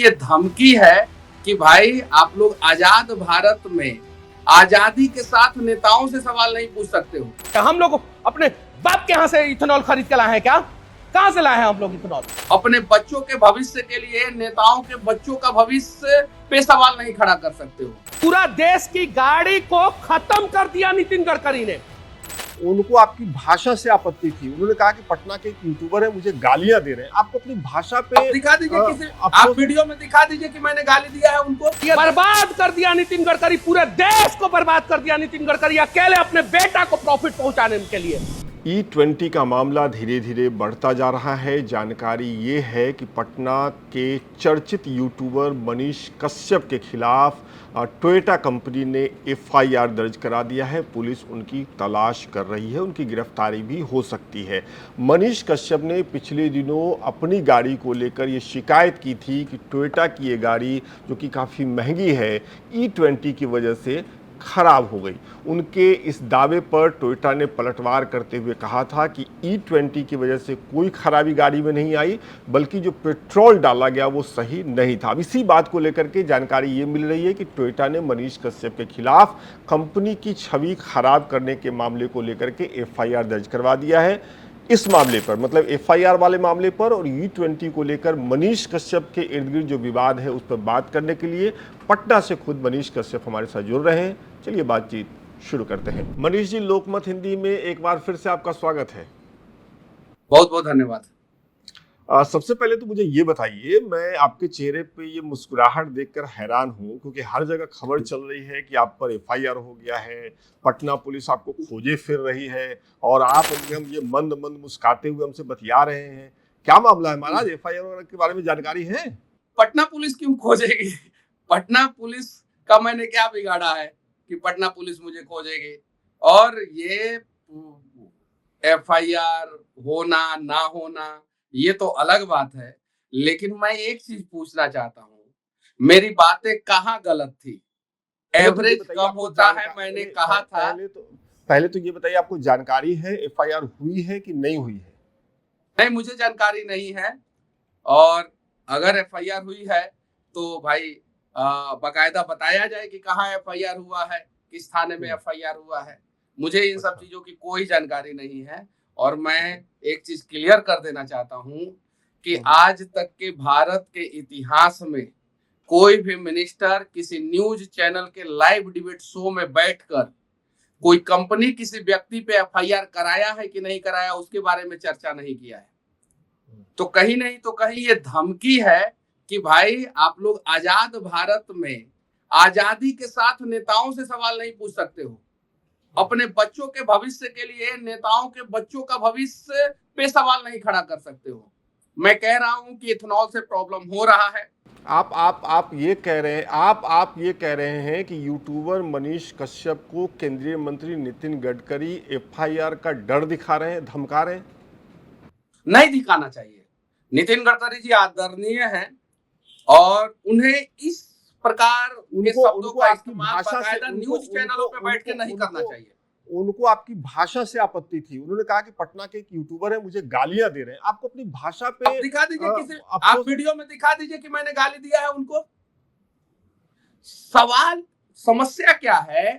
ये धमकी है कि भाई आप लोग आजाद भारत में आजादी के साथ नेताओं से सवाल नहीं पूछ सकते हो। हम लोग अपने बाप के यहाँ से इथेनॉल खरीद के लाए हैं क्या? कहाँ से लाए हैं हम लोग इथेनॉल? अपने बच्चों के भविष्य के लिए नेताओं के बच्चों का भविष्य पे सवाल नहीं खड़ा कर सकते हो। पूरा देश की गाड़ी को खत्म कर दिया नितिन गडकरी ने। उनको आपकी भाषा से आपत्ति थी। उन्होंने कहा कि पटना के एक यूट्यूबर है, मुझे गालियां दे रहे हैं। आपको अपनी भाषा पे आप दिखा दीजिए किसी आप वीडियो में दिखा दीजिए कि मैंने गाली दिया है उनको। बर्बाद कर दिया नितिन गडकरी, पूरे देश को बर्बाद कर दिया नितिन गडकरी अकेले अपने बेटा को प्रॉफिट पहुंचाने के लिए। E20 का मामला धीरे धीरे बढ़ता जा रहा है। जानकारी ये है कि पटना के चर्चित यूट्यूबर मनीष कश्यप के खिलाफ टोयोटा कंपनी ने FIR दर्ज करा दिया है। पुलिस उनकी तलाश कर रही है, उनकी गिरफ्तारी भी हो सकती है। मनीष कश्यप ने पिछले दिनों अपनी गाड़ी को लेकर ये शिकायत की थी कि टोयोटा की ये गाड़ी जो कि काफ़ी महंगी है, E20 की वजह से खराब हो गई। उनके इस दावे पर टोयोटा ने पलटवार करते हुए कहा था कि E20 की वजह से कोई खराबी गाड़ी में नहीं आई, बल्कि जो पेट्रोल डाला गया वो सही नहीं था। अब इसी बात को लेकर के जानकारी ये मिल रही है कि टोयोटा ने मनीष कश्यप के खिलाफ कंपनी की छवि खराब करने के मामले को लेकर के FIR दर्ज करवा दिया है। इस मामले पर, मतलब FIR वाले मामले पर और E20 को लेकर मनीष कश्यप के इर्द गिर्द जो विवाद है उस पर बात करने के लिए पटना से खुद मनीष कश्यप हमारे साथ जुड़ रहे हैं। चलिए बातचीत शुरू करते हैं। मनीष जी, लोकमत हिंदी में एक बार फिर से आपका स्वागत है। बहुत बहुत धन्यवाद। सबसे पहले तो मुझे ये बताइए, मैं आपके चेहरे पे ये मुस्कुराहट देखकर हैरान हूँ, क्योंकि हर जगह खबर चल रही है कि आप पर FIR हो गया है, पटना पुलिस आपको खोजे फिर रही है और आप हम ये मंद मंद मुस्कुराते हुए हमसे बतिया रहे हैं। क्या मामला है महाराज? FIR के बारे में जानकारी है? पटना पुलिस क्यों खोजेगी? पटना पुलिस का मैंने क्या बिगाड़ा है कि पटना पुलिस मुझे खोजेगी? और ये FIR होना ना होना ये तो अलग बात है, लेकिन मैं एक चीज पूछना चाहता हूँ, मेरी बातें कहाँ गलत थी? एवरेज कम होता है मैंने कहा था। पहले तो ये बताइए, आपको जानकारी है FIR हुई है कि नहीं हुई है? नहीं, मुझे जानकारी नहीं है। और अगर FIR हुई है तो भाई बाकायदा बताया जाए कि कहाँ FIR हुआ है, किस थाने में FIR हुआ है। मुझे इन सब चीजों की कोई जानकारी नहीं है। और मैं एक चीज क्लियर कर देना चाहता हूँ कि आज तक के भारत के इतिहास में कोई भी मिनिस्टर किसी न्यूज चैनल के लाइव डिबेट शो में बैठकर कोई कंपनी किसी व्यक्ति पे FIR कराया है कि नहीं कराया उसके बारे में चर्चा नहीं किया है। तो कहीं नहीं तो कहीं ये धमकी है कि भाई आप लोग आजाद भारत में आजादी के साथ नेताओं से सवाल नहीं पूछ सकते हो। अपने बच्चों के भविष्य के लिए नेताओं के बच्चों का भविष्य पे सवाल नहीं खड़ा कर सकते हो। मैं कह रहा हूं कि इथेनॉल से प्रॉब्लम हो रहा है। आप ये कह रहे हैं, आप ये कह रहे हैं कि यूट्यूबर मनीष कश्यप को केंद्रीय मंत्री नितिन गडकरी FIR का डर दिखा रहे हैं, धमका रहे हैं? नहीं दिखाना चाहिए। नितिन गडकरी जी आदरणीय हैं और उन्हें इस प्रकार के शब्दों का इस्तेमाल बाकायदा न्यूज चैनलों पे बैठ के नहीं करना चाहिए। उनको आपकी भाषा से आपत्ति थी। उन्होंने कहा कि पटना के एक यूट्यूबर है, मुझे गालियां दे रहे हैं। आपको अपनी भाषा पे आप दिखा दीजिए किसी आप वीडियो में दिखा दीजिए कि मैंने गाली दिया है उनको। सवाल समस्या क्या है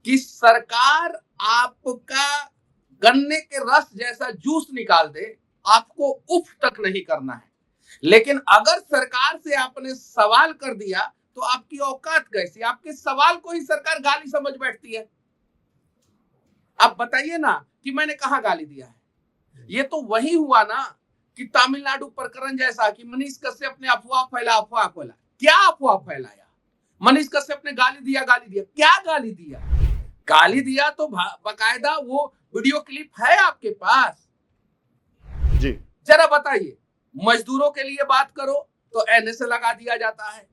कि सरकार आपका गन्ने के रस जैसा जूस निकाल दे, आपको उफ तक नहीं करना है। लेकिन अगर सरकार से आपने सवाल कर दिया तो आपकी औकात कैसी? आपके सवाल को ही सरकार गाली समझ बैठती है। आप बताइए ना कि मैंने कहां गाली दिया है। ये तो वही हुआ ना कि तमिलनाडु प्रकरण जैसा कि मनीष कश्यप ने अफवाह फैला। क्या अफवाह फैलाया? मनीष कश्यप ने गाली दिया। क्या गाली दिया? गाली दिया तो बाकायदा वो वीडियो क्लिप है आपके पास जी। जरा बताइए। मजदूरों के लिए बात करो तो NSA लगा दिया जाता है।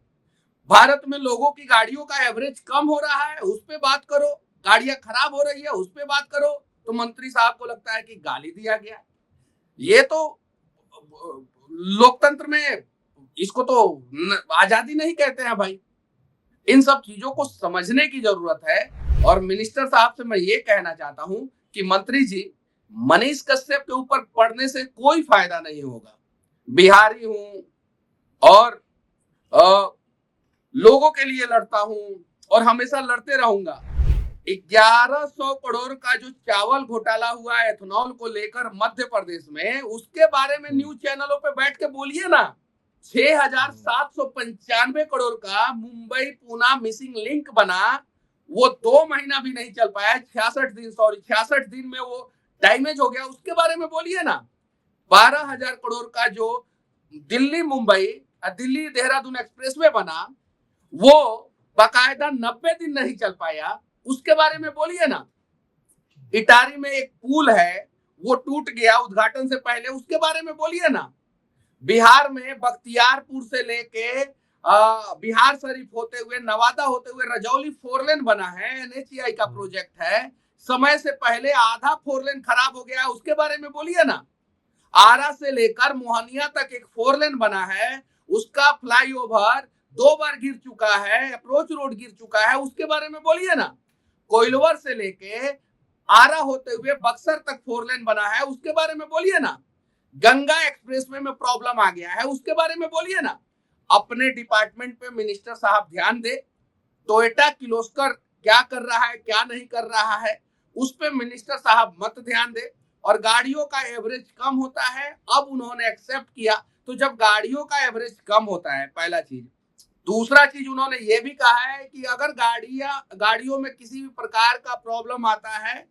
भारत में लोगों की गाड़ियों का एवरेज कम हो रहा है, उस पे बात करो। गाड़ियां खराब हो रही है, उस पे बात करो तो मंत्री साहब को लगता है कि गाली दिया गया। ये तो लोकतंत्र में इसको तो आजादी नहीं कहते हैं भाई। इन सब चीजों को समझने की जरूरत है। और मिनिस्टर साहब से मैं ये कहना चाहता हूं कि मंत्री जी, मनीष कश्यप के ऊपर पड़ने से कोई फायदा नहीं होगा। बिहारी हूं और लोगों के लिए लड़ता हूं और हमेशा लड़ते रहूंगा। 1100 करोड़ का जो चावल घोटाला हुआ है एथेनॉल को लेकर मध्य प्रदेश में, उसके बारे में न्यूज चैनलों पे बैठ के बोलिए ना। 6,795 करोड़ का मुंबई पूना मिसिंग लिंक बना, वो 2 महीना भी नहीं चल पाया, 66 दिन में वो डैमेज हो गया, उसके बारे में बोलिए ना। 12,000 करोड़ का जो दिल्ली मुंबई दिल्ली देहरादून एक्सप्रेसवे बना, वो बाकायदा 90 दिन नहीं चल पाया, उसके बारे में बोलिए ना। इटारी में एक पुल है, वो टूट गया उद्घाटन से पहले, उसके बारे में बोलिए ना। बिहार में बख्तियारपुर से लेके बिहार शरीफ होते हुए नवादा होते हुए रजौली 4 लेन बना है, NHAI का प्रोजेक्ट है, समय से पहले आधा 4 लेन खराब हो गया, उसके बारे में बोलिए ना। आरा से लेकर मोहनिया तक एक 4 लेन बना है, उसका फ्लाईओवर 2 बार गिर चुका है, अप्रोच रोड गिर चुका है, उसके बारे में बोलिए ना। कोइलवर से लेके आरा होते हुए बक्सर तक 4 लेन बना है, उसके बारे में बोलिए ना। गंगा एक्सप्रेसवे में प्रॉब्लम आ गया है, उसके बारे में बोलिए ना। अपने डिपार्टमेंट पे मिनिस्टर साहब ध्यान दे। टोयोटा किर्लोस्कर क्या कर रहा है क्या नहीं कर रहा है, उस पे मिनिस्टर साहब मत ध्यान दे। और गाड़ियों का एवरेज कम होता है, अब उन्होंने एक्सेप्ट किया। तो जब गाड़ियों का एवरेज कम होता है, पहला चीज। दूसरा चीज उन्होंने ये भी कहा है कि अगर गाड़ियों में किसी भी प्रकार का प्रॉब्लम आता है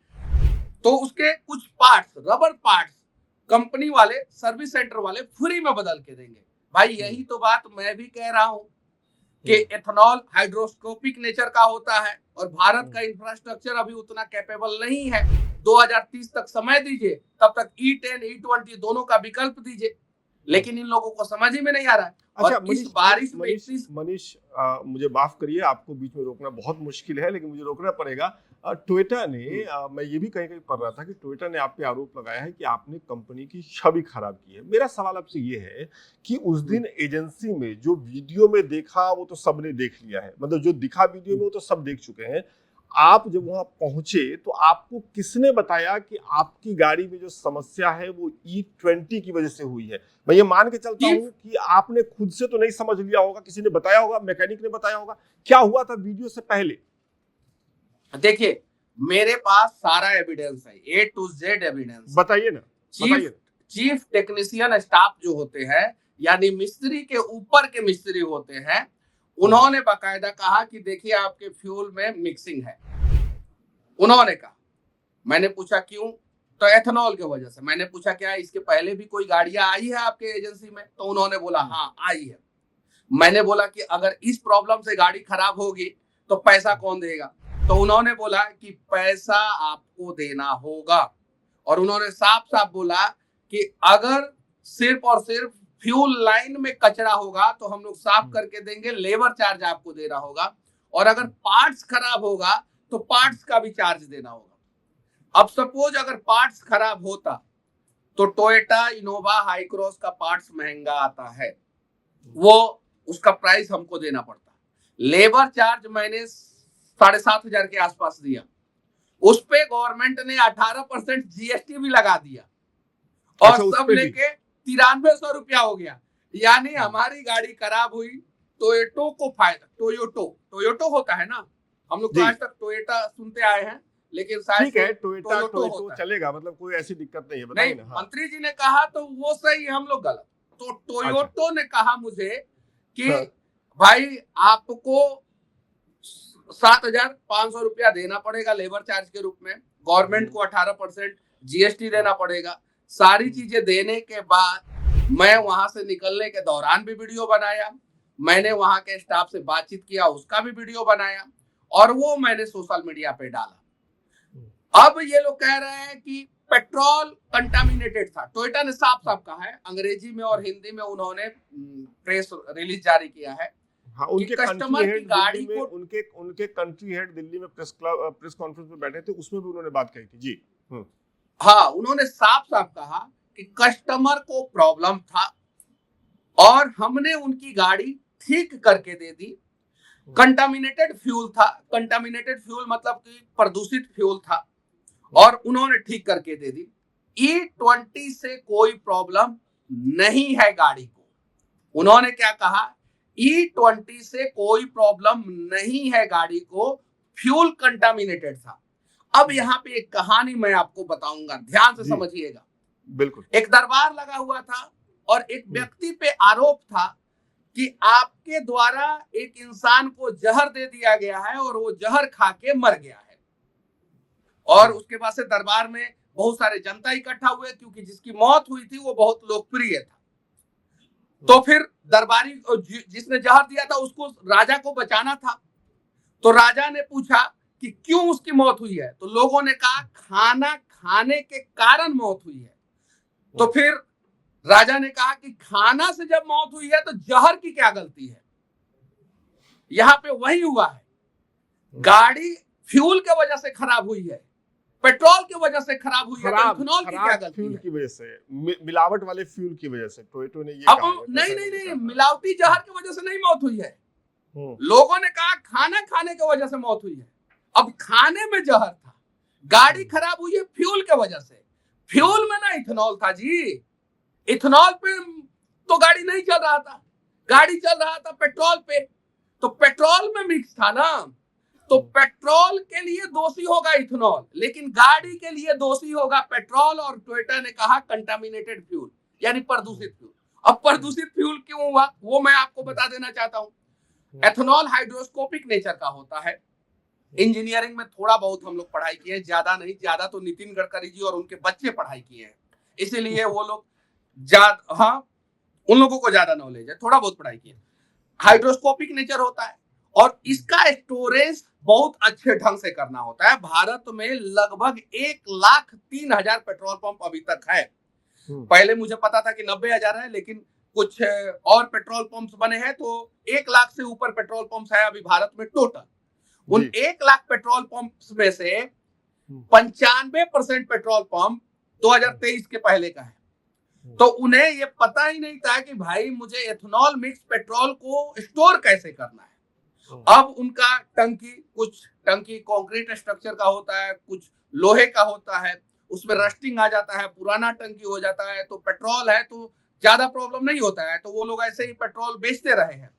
तो उसके कुछ पार्ट्स, रबर पार्ट्स, कंपनी वाले, सर्विस सेंटर वाले फ्री में बदल के देंगे। भाई यही तो बात मैं भी कह रहा हूं कि एथेनॉल हाइड्रोस्कोपिक नेचर का होता है और भारत का इंफ्रास्ट्रक्चर अभी उतना कैपेबल नहीं है। 2030 तक समय दीजिए, तब तक E10 E20 दोनों का विकल्प दीजिए, लेकिन इन लोगों को समझ ही में नहीं आ रहा है। अच्छा, और इस बारिश में मनीष, मुझे माफ करिए, आपको बीच में रोकना बहुत मुश्किल है, लेकिन मुझे रोकना पड़ेगा। टोयोटा ने, मैं ये भी कहीं कहीं पढ़ रहा था कि टोयोटा ने आप पे आरोप लगाया है कि आपने कंपनी की छवि खराब की है। मेरा सवाल आपसे ये है कि उस दिन एजेंसी में जो वीडियो में देखा वो तो सबने देख लिया है, मतलब जो दिखा वीडियो में वो तो सब देख चुके हैं। आप जब वहां पहुंचे तो आपको किसने बताया कि आपकी गाड़ी में जो समस्या है वो E20 की वजह से हुई है? मैं ये मान के चलता हूं कि आपने खुद से तो नहीं समझ लिया होगा, किसी ने बताया होगा, मैकेनिक ने बताया होगा। क्या हुआ था वीडियो से पहले? देखिए, मेरे पास सारा एविडेंस है, A to Z एविडेंस। बताइए ना। चीफ टेक्नीशियन स्टाफ जो होते हैं, यानी मिस्त्री के ऊपर के मिस्त्री होते हैं, उन्होंने बाकायदा कहा कि देखिए आपके फ्यूल में मिक्सिंग है। उन्होंने कहा, मैंने पूछा क्यों, तो एथेनॉल की वजह से। मैंने पूछा क्या इसके पहले भी कोई गाड़ियां आई है आपके एजेंसी में, तो उन्होंने बोला हाँ आई है। मैंने बोला कि अगर इस प्रॉब्लम से गाड़ी खराब होगी तो पैसा कौन देगा, तो उन्होंने बोला कि पैसा आपको देना होगा। और उन्होंने साफ साफ बोला कि अगर सिर्फ और सिर्फ फ्यूल लाइन में कचरा होगा तो हम लोग साफ करके देंगे, लेबर चार्ज आपको देना होगा, और अगर पार्ट्स खराब होगा तो पार्ट्स का भी चार्ज देना होगा। अब सपोज अगर पार्ट्स खराब होता तो टोयोटा इनोवा हाई क्रॉस का पार्ट्स महंगा आता है, वो उसका प्राइस हमको देना पड़ता। लेबर चार्ज मैंने 7,500 के आसपास दिया, उस पे गवर्नमेंट ने 18% GST भी लगा दिया, और सब लेके 9300 रुपया हो गया। यानी हमारी गाड़ी खराब हुई, टोयोटो को फायदा। टोयोटो होता है ना, हम लोग तो आज तक टोयोटा सुनते आए हैं, लेकिन ठीक है, टोयोटो चलेगा, मतलब कोई ऐसी दिक्कत नहीं है, बताइए ना। मंत्री जी ने कहा तो वो सही, हम लोग गलत। तो टोयोटो ने कहा मुझे कि भाई आपको 7,500 रुपया देना पड़ेगा लेबर चार्ज के रूप में, गवर्नमेंट को 18% GST देना पड़ेगा। सारी चीजें देने के बाद मैं वहां से निकलने के दौरान भी वीडियो बनाया, मैंने वहां के स्टाफ से बातचीत किया, उसका भी वीडियो बनाया, और वो मैंने सोशल मीडिया पे डाला। अब ये लोग कह रहे हैं कि पेट्रोल कंटामिनेटेड था। टोयोटा ने साफ साफ कहा है, अंग्रेजी में और हिंदी में उन्होंने प्रेस रिलीज जारी किया है। हाँ, उनके कस्टमर की गाड़ी को उनके कंट्री हेड दिल्ली में प्रेस कॉन्फ्रेंस में बैठे थे, उसमें भी उन्होंने बात कही थी जी। हाँ, उन्होंने साफ साफ कहा कि कस्टमर को प्रॉब्लम था और हमने उनकी गाड़ी ठीक करके दे दी। कंटामिनेटेड फ्यूल था, कंटामिनेटेड फ्यूल मतलब कि प्रदूषित फ्यूल था, और उन्होंने ठीक करके दे दी। E20 से कोई प्रॉब्लम नहीं है गाड़ी को। उन्होंने क्या कहा E20 से कोई प्रॉब्लम नहीं है गाड़ी को, फ्यूल कंटामिनेटेड था। अब यहाँ पे एक कहानी मैं आपको बताऊंगा, ध्यान से समझिएगा। बिल्कुल। एक दरबार लगा हुआ था और एक व्यक्ति पे आरोप था कि आपके द्वारा एक इंसान को जहर दे दिया गया है और वो जहर खा के मर गया है। और उसके बाद से दरबार में बहुत सारे जनता इकट्ठा हुए, क्योंकि जिसकी मौत हुई थी वो बहुत लोकप्रिय था। तो फिर दरबारी जिसने जहर दिया था उसको राजा को बचाना था। तो राजा ने पूछा कि क्यों उसकी मौत हुई है, तो लोगों ने कहा खाना खाने के कारण मौत हुई है। तो फिर राजा ने कहा कि खाना से जब मौत हुई है तो जहर की क्या गलती है। यहां पे वही हुआ है, गाड़ी फ्यूल के वजह से खराब हुई है, पेट्रोल की वजह से खराब हुई है, तो इथेनॉल की क्या गलती फ्यूल है? की वजह से, मिलावट वाले फ्यूल की वजह से टोयोटा ने ये अब कहा है। नहीं, मिलावटी जहर की वजह से नहीं मौत हुई है। लोगों ने कहा खाना खाने की वजह से मौत हुई है। अब खाने में जहर था, गाड़ी खराब हुई है फ्यूल के वजह से। फ्यूल में ना इथेनॉल था जी, इथेनॉल पे तो गाड़ी नहीं चल रहा था, गाड़ी चल रहा था पेट्रोल पे, तो पेट्रोल में मिक्स था ना। तो पेट्रोल के लिए दोषी होगा इथेनॉल, लेकिन गाड़ी के लिए दोषी होगा पेट्रोल। और टोयोटा ने कहा कंटामिनेटेड फ्यूल, यानी प्रदूषित फ्यूल। अब प्रदूषित फ्यूल क्यों हुआ वो मैं आपको बता देना चाहता हूं। एथेनॉल हाइड्रोस्कोपिक नेचर का होता है। इंजीनियरिंग में थोड़ा बहुत हम लोग पढ़ाई किए, ज्यादा नहीं, ज्यादा तो नितिन गडकरी जी और उनके बच्चे पढ़ाई किए हैं, इसीलिए वो लोग ज्यादा, हाँ उन लोगों को ज्यादा नॉलेज है, थोड़ा बहुत पढ़ाई किए। हाइड्रोस्कोपिक नेचर होता है और इसका स्टोरेज बहुत अच्छे ढंग से करना होता है। भारत में लगभग 1,03,000 पेट्रोल पंप अभी तक है। पहले मुझे पता था कि 90,000 है, लेकिन कुछ और पेट्रोल पंप्स बने हैं, तो 1 लाख से ऊपर पेट्रोल पंप्स है अभी भारत में टोटल। उन 1 लाख पेट्रोल पंप्स में से 95% पेट्रोल पंप 2023 के पहले का है। तो उन्हें ये पता ही नहीं था कि भाई मुझे एथेनॉल मिक्स पेट्रोल को स्टोर कैसे करना है। अब उनका कुछ टंकी कंक्रीट स्ट्रक्चर का होता है, कुछ लोहे का होता है, उसमें रस्टिंग आ जाता है, पुराना टंकी हो जाता है। तो पेट्रोल है तो ज्यादा प्रॉब्लम नहीं होता है, तो वो लोग ऐसे ही पेट्रोल बेचते रहे हैं।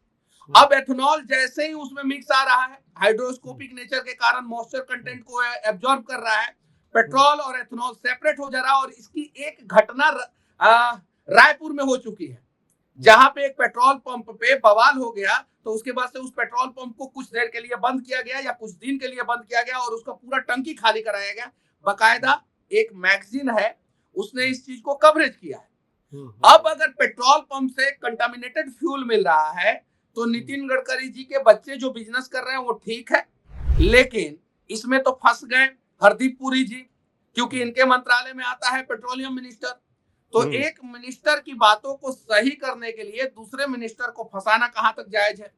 अब एथेनॉल जैसे ही उसमें मिक्स आ रहा है, हाइड्रोस्कोपिक नेचर के कारण मॉइस्चर कंटेंट को एब्जॉर्ब कर रहा है, पेट्रोल और एथेनॉल सेपरेट हो जा रहा है। और इसकी एक घटना रायपुर में हो चुकी है, जहां पे एक पेट्रोल पंप पे बवाल हो गया, तो उसके बाद से उस पेट्रोल पंप को कुछ देर के लिए बंद किया गया या कुछ दिन के लिए बंद किया गया और उसका पूरा टंकी खाली कराया गया। बाकायदा एक मैगजीन है, उसने इस चीज को कवरेज किया है। अब अगर पेट्रोल पंप से कंटामिनेटेड फ्यूल मिल रहा है तो नितिन गडकरी जी के बच्चे जो बिजनेस कर रहे हैं वो ठीक है, लेकिन इसमें तो फंस गए हरदीप पुरी जी, क्योंकि इनके मंत्रालय में आता है पेट्रोलियम मिनिस्टर। तो एक मिनिस्टर की बातों को सही करने के लिए दूसरे मिनिस्टर को फंसाना कहां तक जायज है।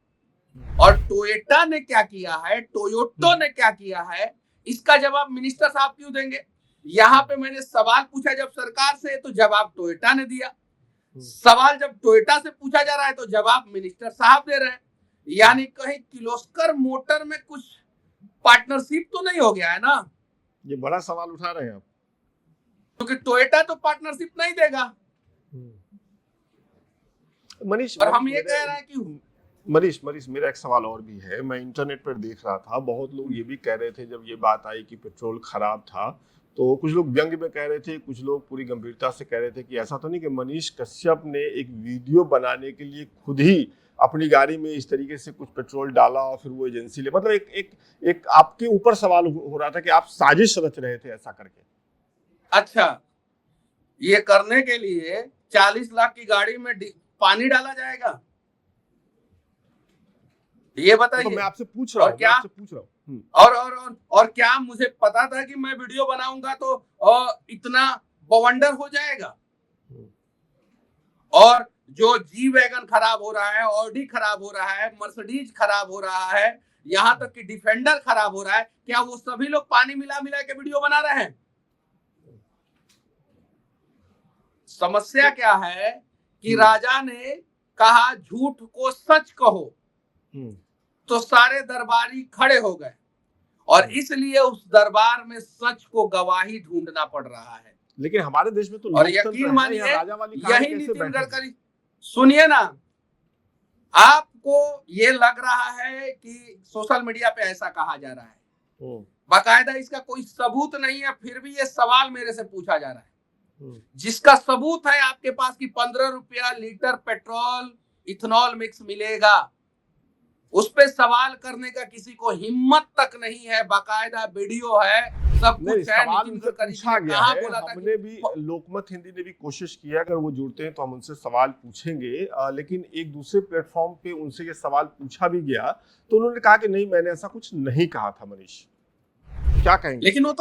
और टोयोटा ने क्या किया है, टोयोटो ने क्या किया है, इसका जवाब मिनिस्टर साहब क्यों देंगे। यहाँ पे मैंने सवाल पूछा जब सरकार से, तो जवाब टोयोटा ने दिया। सवाल जब टोयोटा से पूछा जा रहा है तो जवाब मिनिस्टर साहब दे रहे हैं। यानी कहीं किर्लोस्कर मोटर में कुछ पार्टनरशिप तो नहीं हो गया है ना। ये बड़ा सवाल उठा रहे हैं आप, क्योंकि टोयोटा तो पार्टनरशिप नहीं देगा। मनीष, और हम ये कह रहे हैं कि मनीष मेरा एक सवाल और भी है। मैं इंटरनेट पर देख रहा था, बहुत लोग ये भी कह रहे थे जब ये बात आई कि पेट्रोल खराब था, तो कुछ लोग व्यंग्य में कह रहे थे, कुछ लोग पूरी गंभीरता से कह रहे थे कि ऐसा तो नहीं कि मनीष कश्यप ने एक वीडियो बनाने के लिए खुद ही अपनी गाड़ी में इस तरीके से कुछ पेट्रोल डाला और फिर वो एजेंसी ले, मतलब एक आपके ऊपर सवाल हो रहा था कि आप साजिश रच रहे थे ऐसा करके। अच्छा, ये करने के लिए 40 लाख की गाड़ी में पानी डाला जाएगा, ये बताइए। तो मैं आपसे पूछ रहा हूँ, क्या और क्या मुझे पता था कि मैं वीडियो बनाऊंगा तो इतना बवंडर हो जाएगा। और जो जी वैगन खराब हो रहा है, ऑडी खराब हो रहा है, मर्सिडीज खराब हो रहा है, यहाँ तक कि डिफेंडर खराब हो रहा है, क्या वो सभी लोग पानी मिला मिला के वीडियो बना रहे हैं? समस्या क्या है कि राजा ने कहा झूठ को सच कहो, तो सारे दरबारी खड़े हो गए और इसलिए उस दरबार में सच को गवाही ढूंढना पड़ रहा है। लेकिन हमारे देश में तो और यकीन मानिए यही नितिन गडकरी, सुनिए ना, आपको ये लग रहा है कि सोशल मीडिया पे ऐसा कहा जा रहा है, बाकायदा इसका कोई सबूत नहीं है, फिर भी ये सवाल मेरे से पूछा जा रहा है। जिसका सबूत है आपके पास कि 15 रुपया लीटर पेट्रोल इथेनॉल मिक्स मिलेगा, उस पे सवाल करने का किसी को हिम्मत तक नहीं है। बाकायदा वीडियो है, सब कुछ है। नितिन गडकरी पूछा गया कहाँ है, बोला था हमने भी लोकमत हिंदी ने भी कोशिश किया, अगर वो जुड़ते हैं तो हम उनसे सवाल पूछेंगे, लेकिन एक दूसरे प्लेटफॉर्म पे उनसे ये सवाल पूछा भी गया तो उन्होंने कहा कि नहीं, मैंने ऐसा कुछ नहीं कहा था। मनीष, क्या कहेंगे? लेकिन वो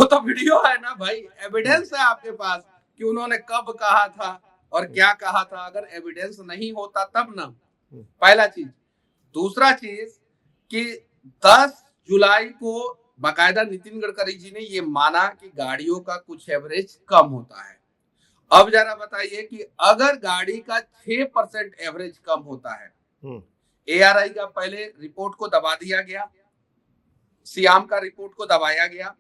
तो वीडियो है ना भाई, एविडेंस है आपके पास कि उन्होंने कब कहा था और क्या कहा था। अगर एविडेंस नहीं होता तब ना, पहला चीज। दूसरा चीज कि 10 जुलाई को बाकायदा नितिन गडकरी जी ने ये माना कि गाड़ियों का कुछ एवरेज कम होता है। अब जरा बताइए कि अगर गाड़ी का 6% एवरेज कम होता है, ARI का पहले रिपोर्ट को दबा दिया गया, सियाम का रिपोर्ट को दबाया गया।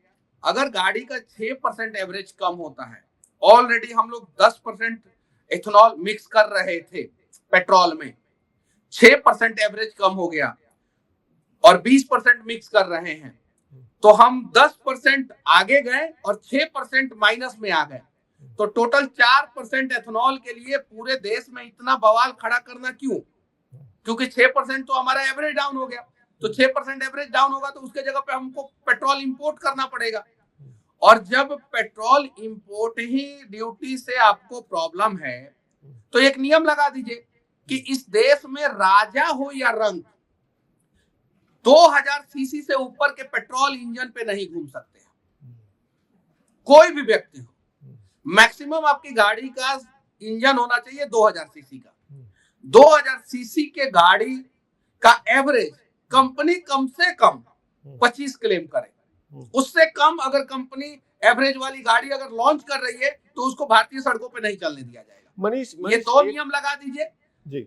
अगर गाड़ी का 6% एवरेज कम होता है, ऑलरेडी हम लोग 10% इथेनॉल मिक्स कर रहे थे पेट्रोल में, 6% एवरेज कम हो गया और 20% मिक्स कर रहे हैं, तो हम 10% आगे गए और 6% माइनस में आ गए। तो टोटल 4% एथेनॉल के लिए पूरे देश में इतना बवाल खड़ा करना क्यों? क्योंकि 6% तो हमारा एवरेज डाउन हो गया। तो 6% एवरेज डाउन होगा तो उसके जगह पे हमको पेट्रोल इंपोर्ट करना पड़ेगा। और जब पेट्रोल इंपोर्ट ही ड्यूटी से आपको प्रॉब्लम है, तो एक नियम लगा दीजिए कि इस देश में राजा हो या रंक, 2000 सीसी से ऊपर के पेट्रोल इंजन पे नहीं घूम सकते हैं कोई भी व्यक्ति हो। मैक्सिमम आपकी गाड़ी का इंजन होना चाहिए 2000 सीसी का। 2000 सीसी के गाड़ी का एवरेज कंपनी कम से कम 25 क्लेम करे। उससे कम अगर कंपनी एवरेज वाली गाड़ी अगर लॉन्च कर रही है तो उसको भारतीय सड़कों पे नहीं चलने दिया जाएगा। मनीष, ये दो नियम लगा दीजिए,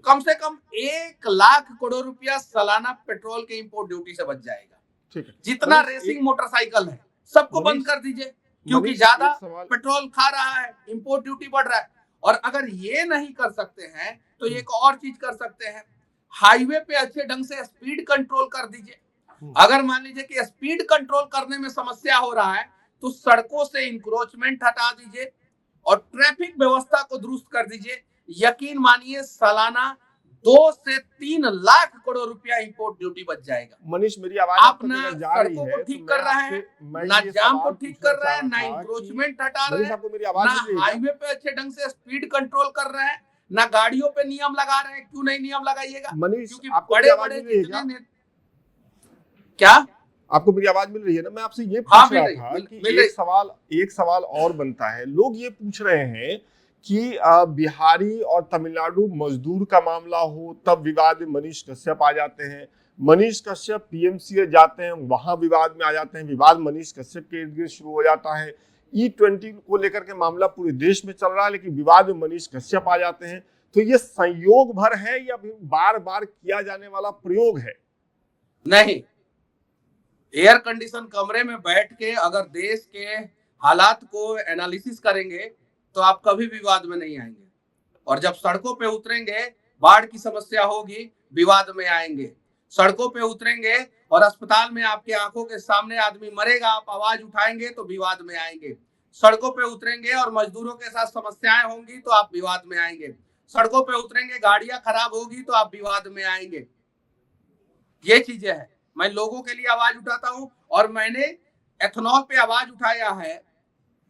कम से कम 1 लाख करोड़ रुपया सालाना पेट्रोल के इंपोर्ट ड्यूटी से बच जाएगा। ठीक है। जितना रेसिंग मोटरसाइकिल है सबको बंद कर दीजिए, क्योंकि ज्यादा पेट्रोल खा रहा है, इंपोर्ट ड्यूटी बढ़ रहा है। और अगर ये नहीं कर सकते हैं तो एक और चीज कर सकते हैं, हाईवे पे अच्छे ढंग से स्पीड कंट्रोल कर दीजिए। अगर मान लीजिए कि स्पीड कंट्रोल करने में समस्या हो रहा है तो सड़कों से इंक्रोचमेंट हटा दीजिए और ट्रैफिक व्यवस्था को दुरुस्त कर दीजिए। यकीन मानिए सालाना 2 से 3 लाख करोड़ रुपया इंपोर्ट ड्यूटी बच जाएगा। मनीष, मेरी आवाज आप ना सड़कों को ठीक कर रहे हैं, ना जाम को ठीक कर रहे हैं, ना इंक्रोचमेंट हटा रहे हैं, ना हाईवे पे अच्छे ढंग से स्पीड कंट्रोल कर रहे हैं, ना गाड़ियों पे नियम लगा रहे हैं। क्यों नहीं नियम लगाइएगा? क्योंकि बड़े-बड़े जितने क्या आपको मेरी आवाज मिल रही है ना? मैं आपसे ये पूछ रहा था कि एक सवाल और बनता है। लोग ये पूछ रहे हैं कि बिहारी और तमिलनाडु मजदूर का मामला हो तब विवाद में मनीष कश्यप आ जाते हैं, मनीष कश्यप पीएमसी जाते हैं वहां विवाद में आ जाते हैं, विवाद मनीष कश्यप के इर्द गिर्द शुरू हो जाता है। E20 को लेकर के मामला पूरे देश में चल रहा है, लेकिन विवाद में मनीष कश्यप आ जाते हैं। तो ये संयोग भर है या बार बार किया जाने वाला प्रयोग है? नहीं, एयर कंडीशन कमरे में बैठ के अगर देश के हालात को एनालिसिस करेंगे तो आप कभी विवाद में नहीं आएंगे। और जब सड़कों पे उतरेंगे, बाढ़ की समस्या होगी, विवाद में आएंगे। सड़कों पे उतरेंगे और अस्पताल में आपके आंखों के सामने आदमी मरेगा, आप आवाज उठाएंगे तो विवाद में आएंगे। सड़कों पे उतरेंगे और मजदूरों के साथ समस्याएं होंगी तो आप विवाद में आएंगे। सड़कों पे उतरेंगे, गाड़ियां खराब होगी तो आप विवाद में आएंगे। ये चीजें हैं। मैं लोगों के लिए आवाज उठाता हूं और मैंने एथेनॉल पे आवाज उठाया है,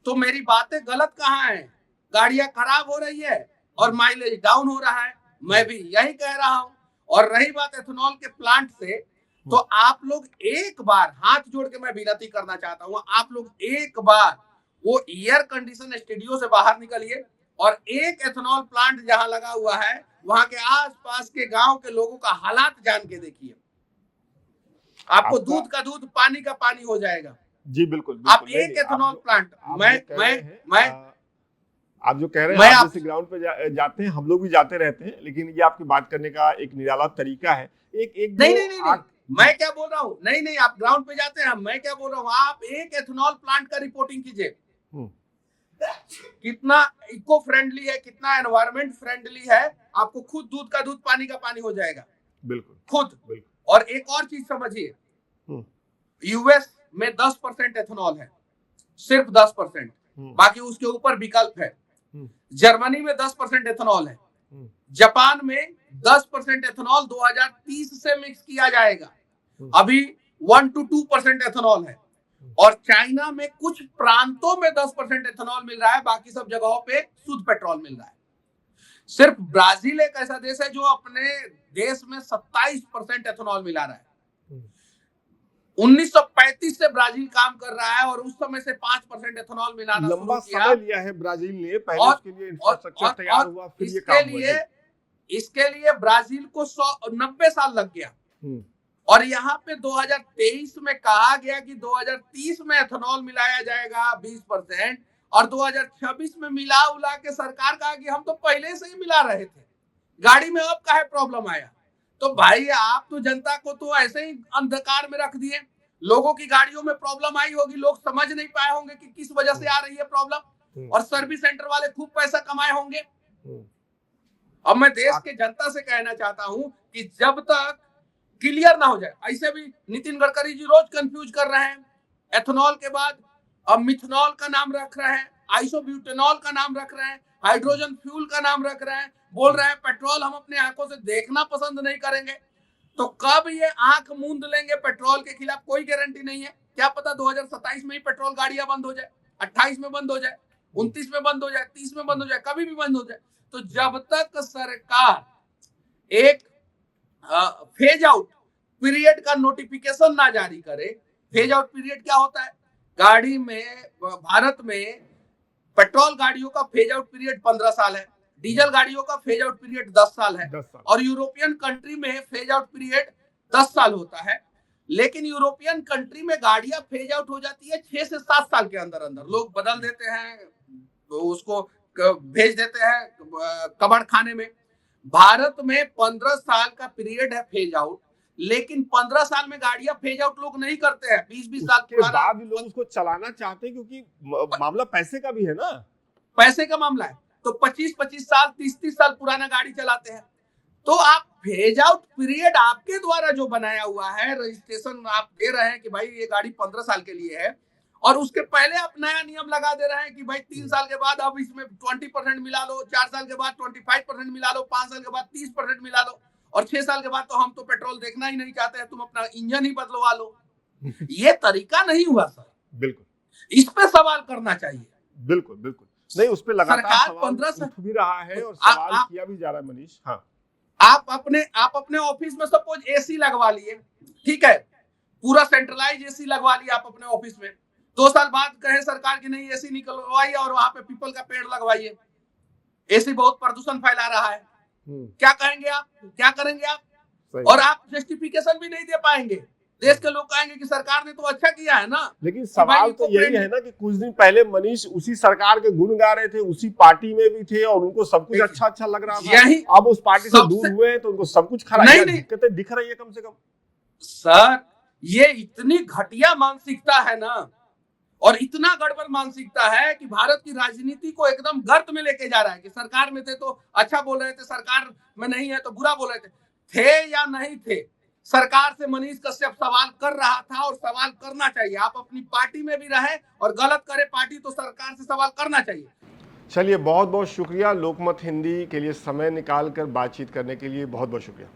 तो मेरी बातें गलत कहाँ हैं? गाड़ियां खराब हो रही है और माइलेज डाउन हो रहा है, मैं भी यही कह रहा हूं। और रही बात एथेनॉल के प्लांट से, तो आप लोग एक बार हाथ जोड़ के मैं विनती करना चाहता हूं, आप लोग एक बार वो एयर कंडीशन स्टूडियो से बाहर निकलिए और एक एथेनॉल प्लांट जहां लगा हुआ है वहां के आसपास के गांव के लोगों का हालात जान के देखिए। आपको दूध का दूध, पानी का पानी हो जाएगा। जी बिल्कुल, आप एक एथेनॉल प्लांट, मैं आप जो कह रहे हैं, आप जैसे ग्राउंड पे जाते हैं, हम लोग भी जाते रहते हैं, लेकिन ये आपकी बात करने का एक निराला तरीका है। नहीं, मैं क्या बोल रहा हूँ, नहीं आप ग्राउंड पे जाते हैं, मैं क्या बोल रहा हूँ, आप एक एथेनॉल प्लांट का रिपोर्टिंग कीजिए। कितना इको फ्रेंडली है, कितना एनवायरमेंट फ्रेंडली है, आपको खुद दूध का दूध, पानी का पानी हो जाएगा। बिल्कुल खुद। बिल्कुल। और एक और चीज समझिए, यूएस में 10% एथेनॉल है, सिर्फ 10%, बाकी उसके ऊपर विकल्प है। जर्मनी में 10% एथेनॉल है, जापान में 10% एथेनॉल 2030 से मिक्स किया जाएगा, अभी 1 to 2% एथेनॉल है। और चाइना में कुछ प्रांतों में 10% एथेनॉल मिल रहा है, बाकी सब जगहों पे शुद्ध पेट्रोल मिल रहा है। सिर्फ ब्राजील एक ऐसा देश है जो अपने देश में 27% एथेनॉल मिला रहा है। 1935 से ब्राजील काम कर रहा है और उस समय से 5% एथेनॉल मिलाना लंबा शुरू किया। समय लिया है ब्राजील ने, पहले उसके लिए इंफ्रास्ट्रक्चर तैयार हुआ, फिर ये काम हुआ। इसके लिए ब्राजील को 90 साल लग गया। और यहाँ पे 2023 में कहा गया कि 2030 में एथेनॉल मिलाया जाएगा 20%, और 2026 में मिला उला के सरकार कहा कि हम तो पहले से ही मिला रहे थे, गाड़ी में अब काहे प्रॉब्लम आया। तो भाई आप तो जनता को तो ऐसे ही अंधकार में रख दिए। लोगों की गाड़ियों में प्रॉब्लम आई होगी, लोग समझ नहीं पाए होंगे कि किस वजह से आ रही है प्रॉब्लम, और सर्विस सेंटर वाले खूब पैसा कमाए होंगे। अब मैं देश के जनता से कहना चाहता हूं कि जब तक क्लियर ना हो जाए, ऐसे भी नितिन गडकरी जी रोज कंफ्यूज कर रहे हैं, एथेनॉल के बाद अब मिथनॉल का नाम रख रहे हैं, आइसोब्यूटेनॉल का नाम रख रहे हैं, हाइड्रोजन फ्यूल का नाम रख रहे हैं, बोल रहे हैं पेट्रोल हम अपने आंखों से देखना पसंद नहीं करेंगे। तो कब ये आंख मूंद लेंगे पेट्रोल के खिलाफ, कोई गारंटी नहीं है। क्या पता 2027 में ही पेट्रोल गाड़ियां बंद हो जाए, 28 में बंद हो जाए, 29 में बंद हो जाए, 30 में बंद हो जाए, कभी भी बंद हो जाए। तो जब तक सरकार एक फेज आउट पीरियड का नोटिफिकेशन ना जारी करे, फेज आउट पीरियड क्या होता है, गाड़ी में, भारत में पेट्रोल गाड़ियों का फेज आउट पीरियड 15 साल है, डीजल गाड़ियों का फेज आउट पीरियड 10 साल है, 10 साल। और यूरोपियन कंट्री में फेज आउट पीरियड 10 साल होता है। लेकिन यूरोपियन कंट्री में गाड़ियां फेज आउट हो जाती है 6 से 7 साल के अंदर अंदर, लोग बदल देते हैं, तो उसको भेज देते हैं कबाड़ खाने में। भारत में 15 साल का पीरियड है फेज आउट, लेकिन 15 साल में गाड़ियां फेज आउट लोग नहीं करते हैं। 20-20 साल के बाद भी लोग उसको चलाना चाहते हैं, क्योंकि मामला पैसे का भी है ना, पैसे का मामला है। तो 25-25 साल, 30-30 साल पुराना गाड़ी चलाते हैं। तो आप फेज आउट पीरियड आपके द्वारा जो बनाया हुआ है, रजिस्ट्रेशन आप दे रहे हैं कि भाई ये गाड़ी 15 साल के लिए है, और उसके पहले आप नया नियम लगा दे रहे हैं कि भाई 3 साल के बाद अब इसमें 20% मिला लो, 4 साल के बाद 25% मिला लो, 5 साल के बाद 30% मिला लो, और 6 साल के बाद तो हम तो पेट्रोल देखना ही नहीं चाहते हैं, तुम अपना इंजन ही बदलवा लो। ये तरीका नहीं हुआ सर। बिल्कुल, इस पे सवाल करना चाहिए। बिल्कुल बिल्कुल नहीं, उस पे लगातार सवाल 15 उठ भी रहा है और सवाल किया भी जा रहा है मनीष। हाँ, आप अपने ऑफिस में सपोज एसी लगवा लिए, ठीक है, पूरा सेंट्रलाइज एसी लगवा लिया आप अपने ऑफिस में, 2 साल बाद कहे सरकार की नहीं एसी निकलवाइए और वहां पे पीपल का पेड़ लगवाइए, एसी बहुत प्रदूषण फैला रहा है, क्या कहेंगे आप, क्या करेंगे आप? और आप जस्टिफिकेशन भी नहीं दे पाएंगे। देश के लोग कहेंगे कि सरकार ने तो अच्छा किया है ना। लेकिन सवाल तो यही है ना कि कुछ दिन पहले मनीष उसी सरकार के गुण गा रहे थे, उसी पार्टी में भी थे, और उनको सब कुछ अच्छा लग रहा था। अब उस पार्टी से दूर हुए तो उनको सब कुछ खराब, दिक्कतें दिख रही है कम से कम। सर ये इतनी घटिया मानसिकता है ना, और इतना गड़बड़ मानसिकता है कि भारत की राजनीति को एकदम गर्त में लेके जा रहा है कि सरकार में थे तो अच्छा बोल रहे थे, सरकार में नहीं है तो बुरा बोल रहे थे या नहीं थे। सरकार से मनीष कश्यप सवाल कर रहा था और सवाल करना चाहिए। आप अपनी पार्टी में भी रहे और गलत करे पार्टी तो सरकार से सवाल करना चाहिए। चलिए, बहुत बहुत शुक्रिया लोकमत हिंदी के लिए समय निकाल कर बातचीत करने के लिए, बहुत बहुत शुक्रिया।